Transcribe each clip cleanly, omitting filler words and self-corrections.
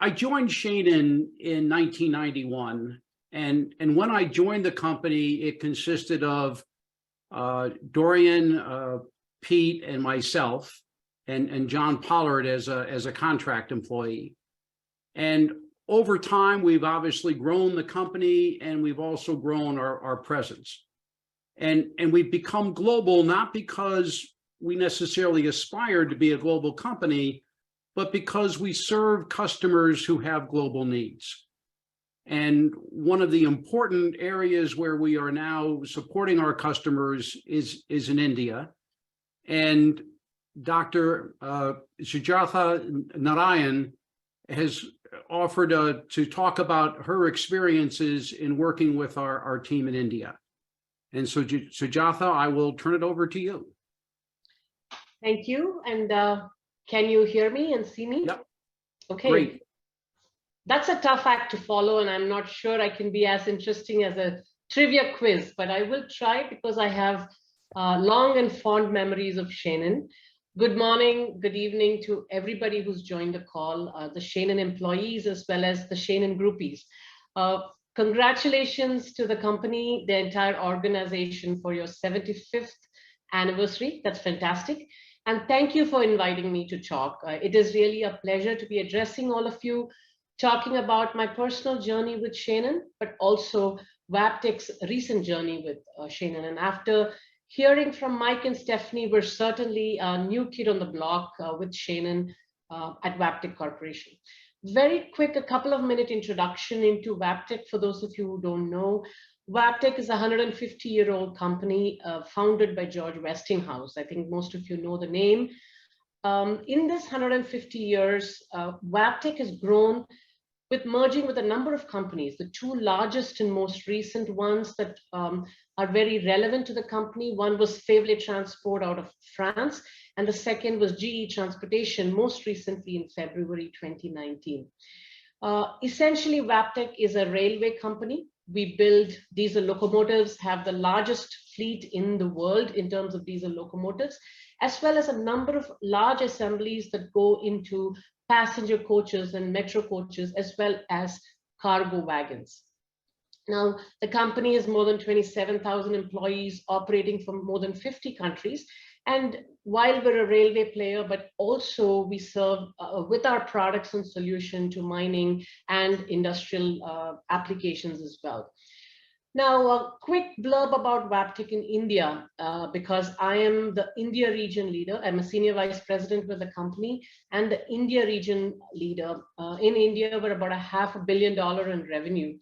I joined Shainin in 1991, and when I joined the company, it consisted of Dorian, Pete, and myself, and John Pollard as a contract employee. And over time, we've obviously grown the company, and we've also grown our presence. And we've become global, not because we necessarily aspired to be a global company, but because we serve customers who have global needs. And one of the important areas where we are now supporting our customers is in India. And Dr. Sujatha Narayan has offered to talk about her experiences in working with our team in India. And so, Sujatha, I will turn it over to you. Thank you. And can you hear me and see me? Yep. Okay. Great. That's a tough act to follow, and I'm not sure I can be as interesting as a trivia quiz, but I will try because I have long and fond memories of Shainin. Good morning, good evening to everybody who's joined the call, the Shainin employees as well as the Shainin groupies. Congratulations to the company, the entire organization for your 75th anniversary. That's fantastic. And thank you for inviting me to talk. It is really a pleasure to be addressing all of you, talking about my personal journey with Shainin, but also Wabtec's recent journey with Shainin. And after hearing from Mike and Stephanie, we're certainly a new kid on the block with Shainin at Wabtec Corporation. Very quick, a couple of minute introduction into Wabtec for those of you who don't know. Wabtec is a 150-year-old company founded by George Westinghouse. I think most of you know the name. In this 150 years, Wabtec has grown with merging with a number of companies. The two largest and most recent ones that are very relevant to the company. One was Faiveley Transport out of France, and the second was GE Transportation, most recently in February 2019. Essentially, Wabtec is a railway company. We build diesel locomotives, have the largest fleet in the world in terms of diesel locomotives, as well as a number of large assemblies that go into passenger coaches and metro coaches, as well as cargo wagons. Now, the company has more than 27,000 employees operating from more than 50 countries. And while we're a railway player, but also we serve with our products and solution to mining and industrial applications as well. Now, a quick blurb about Wabtec in India, because I am the India region leader. I'm a senior vice president with the company and the India region leader. In India, we're about $500 million in revenue.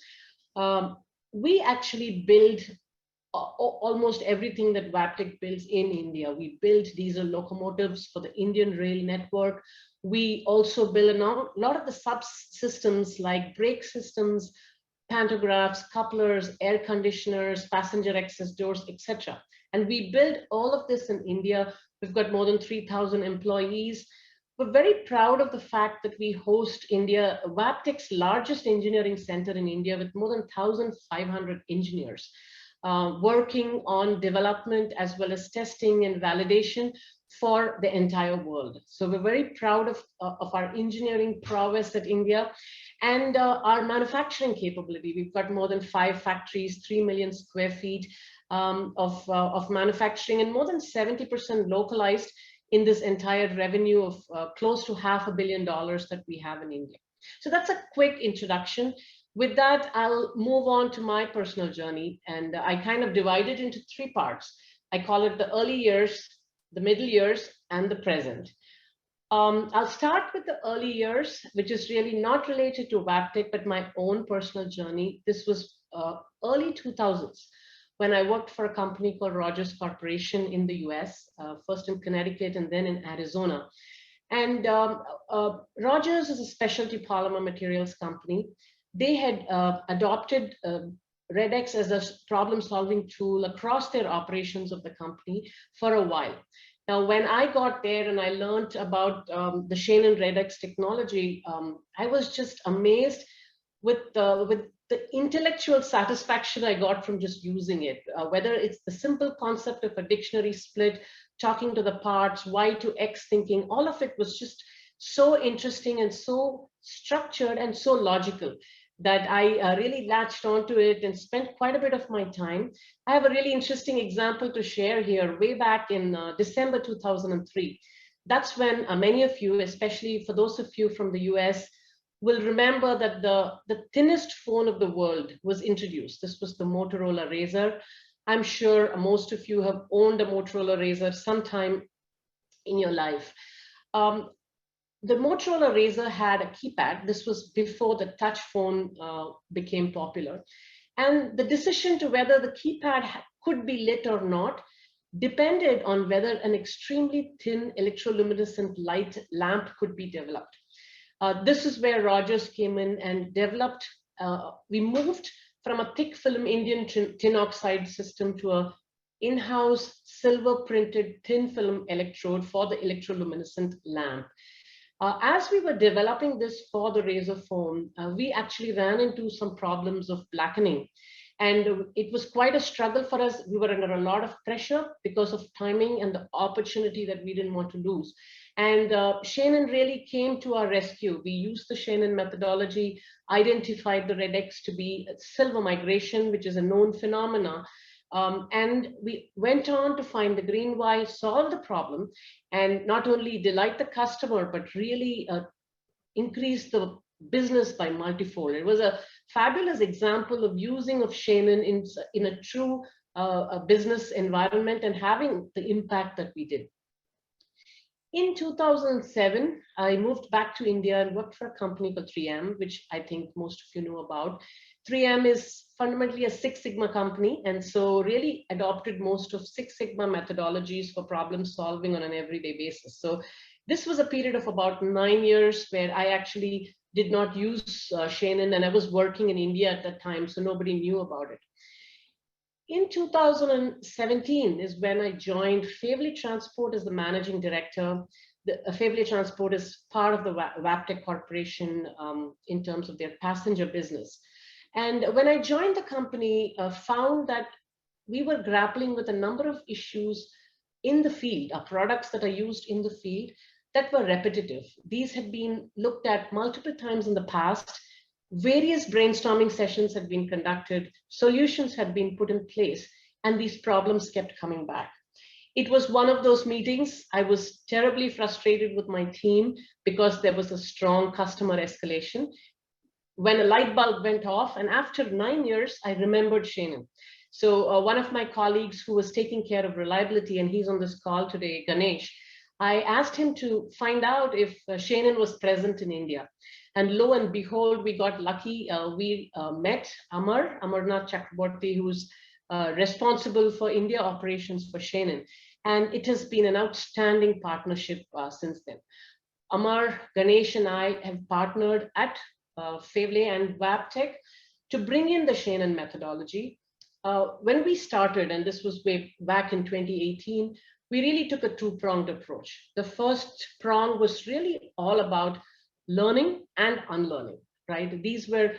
We actually build almost everything that Wabtec builds in India. We build diesel locomotives for the Indian rail network. We also build a lot of the subsystems like brake systems, pantographs, couplers, air conditioners, passenger access doors, etc. And we build all of this in India. We've got more than 3,000 employees. We're very proud of the fact that we host Wabtec's largest engineering center in India with more than 1,500 engineers working on development as well as testing and validation for the entire world. So we're very proud of our engineering prowess at India and our manufacturing capability. We've got more than 5 factories, 3 million square feet of manufacturing, and more than 70% localized in this entire revenue of close to $500 million that we have in India. So that's a quick introduction. With that, I'll move on to my personal journey, and I kind of divide it into 3 parts. I call it the early years, the middle years, and the present. I'll start with the early years, which is really not related to Wabtec, but my own personal journey. This was early 2000s when I worked for a company called Rogers Corporation in the US, first in Connecticut and then in Arizona. And Rogers is a specialty polymer materials company. They had adopted REDX as a problem-solving tool across their operations of the company for a while. Now, when I got there and I learned about the Shainin REDX technology, I was just amazed with the intellectual satisfaction I got from just using it, whether it's the simple concept of a dictionary split, talking to the parts, Y to X thinking, all of it was just so interesting and so structured and so logical that I really latched onto it and spent quite a bit of my time. I have a really interesting example to share here. Way back in December 2003, that's when many of you, especially for those of you from the US, will remember that the thinnest phone of the world was introduced. This was the Motorola Razr. I'm sure most of you have owned a Motorola Razr sometime in your life. The Motorola Razr had a keypad. This was before the touch phone became popular. And the decision to whether the keypad could be lit or not depended on whether an extremely thin electroluminescent light lamp could be developed. This is where Rogers came in and developed, we moved from a thick film Indian tin oxide system to a in-house silver printed thin film electrode for the electroluminescent lamp. As we were developing this for the Razr phone, we actually ran into some problems of blackening. And it was quite a struggle for us. We were under a lot of pressure because of timing and the opportunity that we didn't want to lose. And Shainin really came to our rescue. We used the Shainin methodology, identified the red X to be silver migration, which is a known phenomena. And we went on to find the green Y, solve the problem, and not only delight the customer, but really increase the business by multifold. It was a fabulous example of using of Shainin in a true business environment and having the impact that we did. In 2007, I moved back to India and worked for a company called 3M, which I think most of you know about. 3M is fundamentally a Six Sigma company, and so really adopted most of Six Sigma methodologies for problem solving on an everyday basis. So this was a period of about 9 years where I actually did not use Shainin, and I was working in India at that time, so nobody knew about it. In 2017 is when I joined Favely Transport as the managing director. Favely Transport is part of the Waptec Corporation in terms of their passenger business. And when I joined the company, found that we were grappling with a number of issues in the field, products that are used in the field that were repetitive. These had been looked at multiple times in the past. Various brainstorming sessions had been conducted, solutions had been put in place, and these problems kept coming back. It was one of those meetings. I was terribly frustrated with my team because there was a strong customer escalation. When a light bulb went off, and after 9 years, I remembered Shainin. So one of my colleagues who was taking care of reliability, and he's on this call today, Ganesh, I asked him to find out if Shainin was present in India. And lo and behold, we got lucky. We met Amarnath Chakraborty, who's responsible for India operations for Shainin. And it has been an outstanding partnership since then. Amar, Ganesh, and I have partnered at Favely and Waptec to bring in the Shainin methodology. When we started, and this was way back in 2018, we really took a two-pronged approach. The first prong was really all about learning and unlearning, right? These were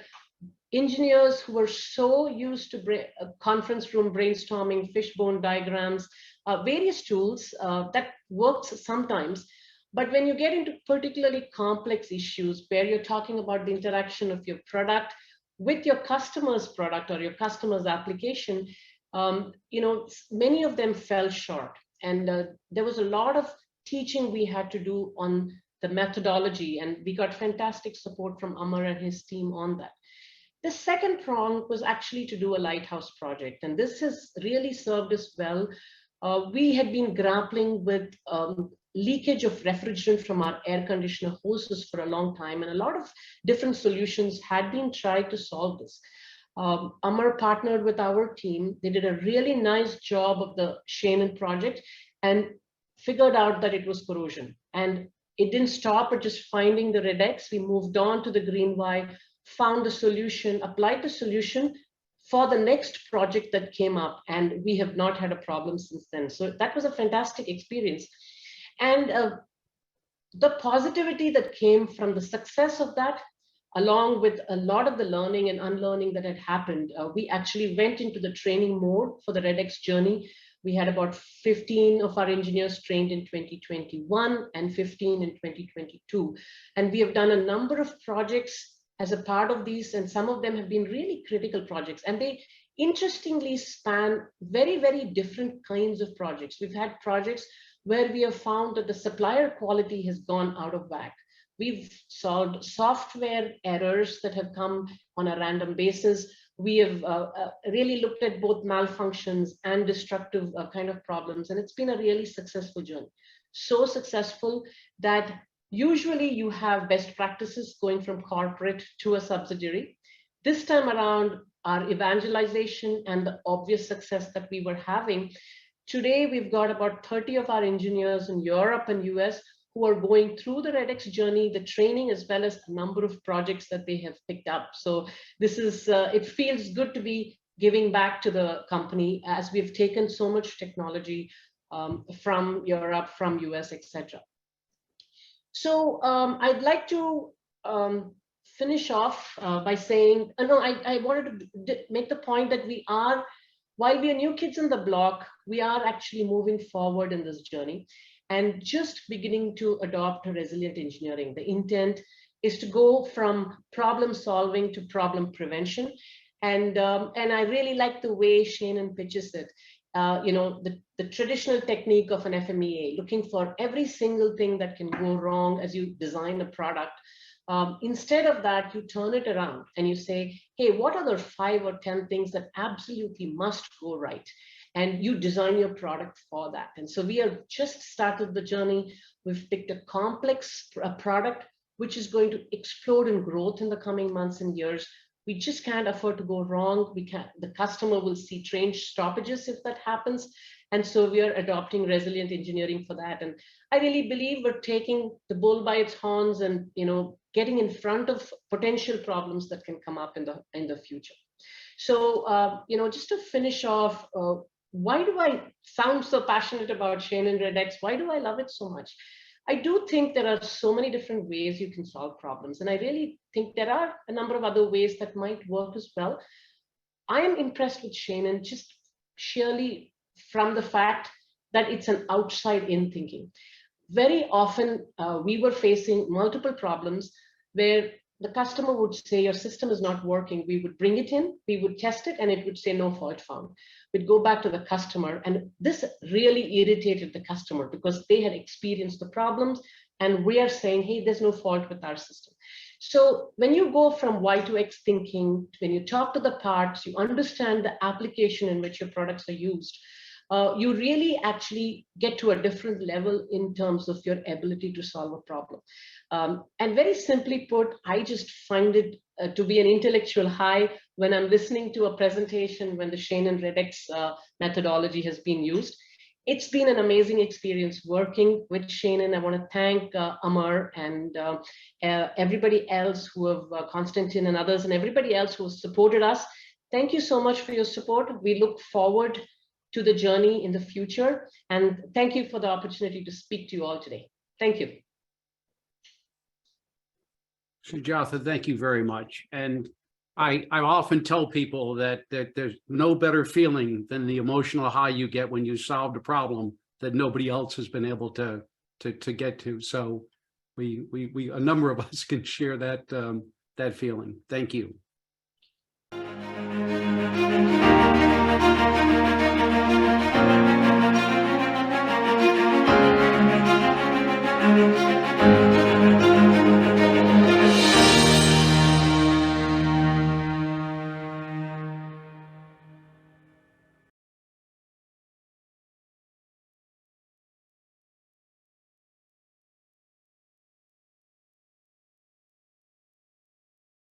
engineers who were so used to conference room brainstorming, fishbone diagrams, various tools that works sometimes. But when you get into particularly complex issues where you're talking about the interaction of your product with your customer's product or your customer's application, many of them fell short. And there was a lot of teaching we had to do on the methodology, and we got fantastic support from Amar and his team on that. The second prong was actually to do a lighthouse project, and this has really served us well. We had been grappling with leakage of refrigerant from our air conditioner hoses for a long time, and a lot of different solutions had been tried to solve this. Amar partnered with our team. They did a really nice job of the Shainin project and figured out that it was corrosion. And it didn't stop at just finding the red X. We moved on to the green Y, found the solution, applied the solution for the next project that came up, and we have not had a problem since then. So that was a fantastic experience. And the positivity that came from the success of that, along with a lot of the learning and unlearning that had happened, we actually went into the training mode for the red X journey. We had about 15 of our engineers trained in 2021 and 15 in 2022. And we have done a number of projects as a part of these, and some of them have been really critical projects. And they interestingly span very, very different kinds of projects. We've had projects where we have found that the supplier quality has gone out of whack. We've solved software errors that have come on a random basis. We have really looked at both malfunctions and destructive kind of problems, and it's been a really successful journey. So successful that usually you have best practices going from corporate to a subsidiary. This time around, our evangelization and the obvious success that we were having, today we've got about 30 of our engineers in Europe and US who are going through the REDX journey, the training, as well as a number of projects that they have picked up. So this is, it feels good to be giving back to the company as we've taken so much technology from Europe, from US, etc. So I'd like to finish off by saying, no, I wanted to make the point that we are, while we are new kids on the block, we are actually moving forward in this journey and just beginning to adopt resilient engineering. The intent is to go from problem solving to problem prevention. And I really like the way Shainin pitches it. You know, the traditional technique of an FMEA, looking for every single thing that can go wrong as you design a product. Instead of that, you turn it around and you say, hey, what are the 5 or 10 things that absolutely must go right? And you design your product for that. And so we have just started the journey. We've picked a complex product, which is going to explode in growth in the coming months and years. We just can't afford to go wrong. The customer will see train stoppages if that happens. And so we are adopting resilient engineering for that. And I really believe we're taking the bull by its horns and, you know, getting in front of potential problems that can come up in the future. So, you know, just to finish off, why do I sound so passionate about Shainin REDX? Why do I love it so much? I do think there are so many different ways you can solve problems. And I really think there are a number of other ways that might work as well. I am impressed with Shainin just sheerly from the fact that it's an outside-in thinking. Very often, we were facing multiple problems where the customer would say, your system is not working. We would bring it in, we would test it, and it would say no fault found. We'd go back to the customer, and this really irritated the customer because they had experienced the problems, and we are saying, hey, there's no fault with our system. So when you go from Y to X thinking, when you talk to the parts, you understand the application in which your products are used, you really actually get to a different level in terms of your ability to solve a problem. And very simply put, I just find it to be an intellectual high when I'm listening to a presentation when the Shainin REDX methodology has been used. It's been an amazing experience working with Shainin. I want to thank Amar and everybody else who have, Konstantin and others, and everybody else who has supported us. Thank you so much for your support. We look forward to the journey in the future. And thank you for the opportunity to speak to you all today. Thank you. Sujatha, thank you very much. And I often tell people that there's no better feeling than the emotional high you get when you solved a problem that nobody else has been able to get to. So we a number of us can share that that feeling. Thank you.